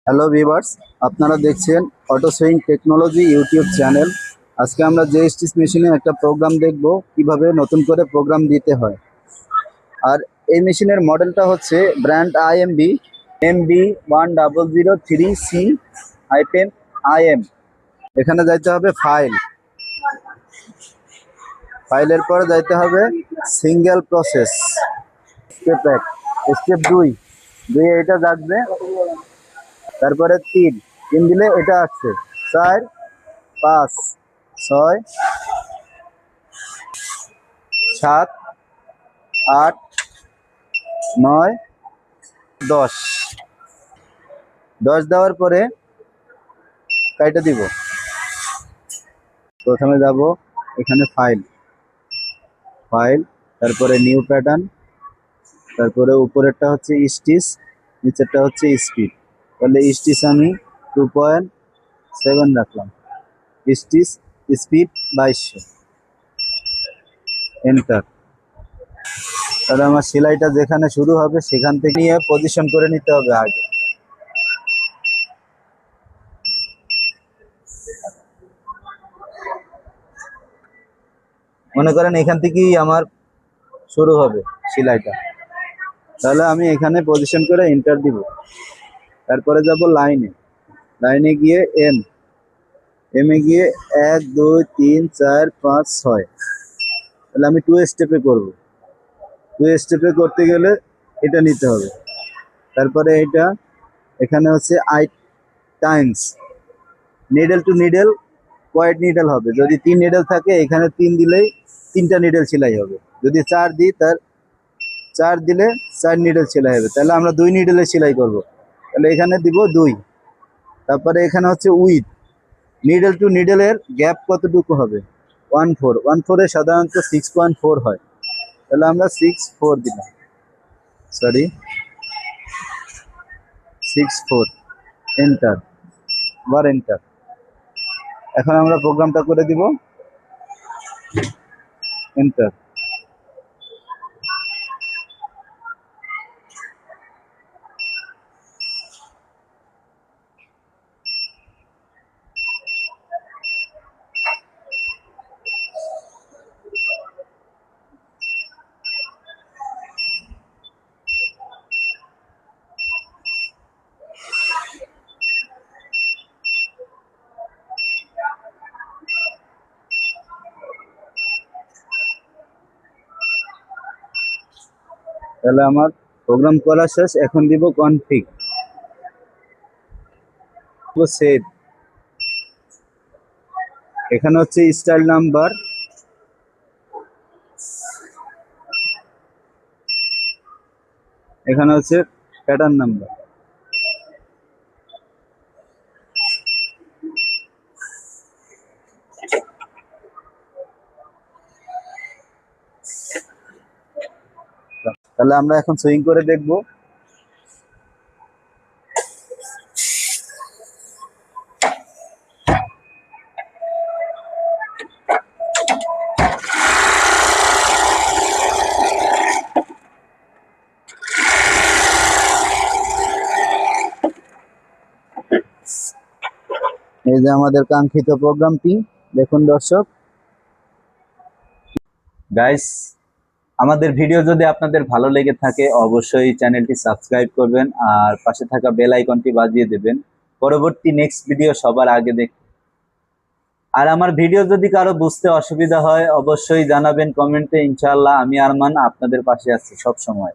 Hello viewers, আপনারা দেখছেন auto swing technology YouTube channel. আজকে আমরা জেএসটিস মেশিনে একটা প্রোগ্রাম দেখব কিভাবে নতুন করে প্রোগ্রাম দিতে হয়। আর এই মেশিনের মডেলটা হচ্ছে ব্র্যান্ড আইএমবি MB10003C-IM। এখানে যাইতে হবে ফাইলের পরে যাইতে হবে সিঙ্গেল প্রসেস স্টেপ 1, স্টেপ 2 এটা যাবে, তারপরে 3 দিলে এটা আসছে 4, 5, 6, 7, 8, 9, 10 দেওয়ার পরে কাইটা দিব। প্রথমে যাব এখানে ফাইল, তারপরে নিউ প্যাটার্ন, তারপরে উপরেরটা হচ্ছে স্টিচ, নিচেরটা হচ্ছে স্পিড। তাহলে স্টিচ আমি 2.7 রাখলাম, স্টিচ স্পিড 2200, এন্টার। তাহলে আমার সেলাইটা যেখানে শুরু হবে সেখান থেকে নিয়ে পজিশন করে নিতে হবে আগে। মনে করেন এখান থেকেই আমার শুরু হবে সেলাইটা, তাহলে আমি এখানে পজিশন করে এন্টার দিব। তারপরে যাব লাইনে গিয়ে এম এ গিয়ে 1 2 3 4 5 6। তাহলে আমি 2 স্টেপে করব। 2 স্টেপে করতে গেলে এটা নিতে হবে। তারপরে এটা এখানে হচ্ছে 8 times needle to needle, quite needle হবে। যদি 3 নিডল থাকে এখানে 3 দিলেই 3টা নিডল সেলাই হবে। যদি 4 দিই তার 4 দিলে 4 নিডল সেলাই হবে। তাহলে আমরা 2 নিডলে সেলাই করব। তাহলে এখানে দিব 2। তারপরে এখানে হচ্ছে উইথ, নিডল টু নিডলের গ্যাপ কতটুকু হবে 1/4 এ সাধারণত 6.4 হয়। তাহলে আমরা 6/4 দিলাম, 6/4, এন্টার, আবার এন্টার। এখন আমরা প্রোগ্রামটা করে দিব, এন্টার। তাহলে আমার প্রোগ্রাম করা শেষ। এখন দিব কনফিগ, সেভ। এখানে হচ্ছে স্টাইল নাম্বার, এখানে হচ্ছে প্যাটার্ন নাম্বার। তাহলে আমরা এখন সুইং করে দেখব। এই যে আমাদের কাঙ্ক্ষিত প্রোগ্রামটি দেখুন দর্শক। গাইস, আমাদের ভিডিও যদি আপনাদের ভালো লেগে থাকে অবশ্যই চ্যানেলটি সাবস্ক্রাইব করবেন আর পাশে থাকা বেল আইকনটি বাজিয়ে দেবেন পরবর্তী নেক্সট ভিডিও সবার আগে দেখতে। আর আমার ভিডিও যদি কারো বুঝতে অসুবিধা হয় অবশ্যই জানাবেন কমেন্টে। ইনশাআল্লাহ আমি আরমান আপনাদের পাশে আছি সব সময়।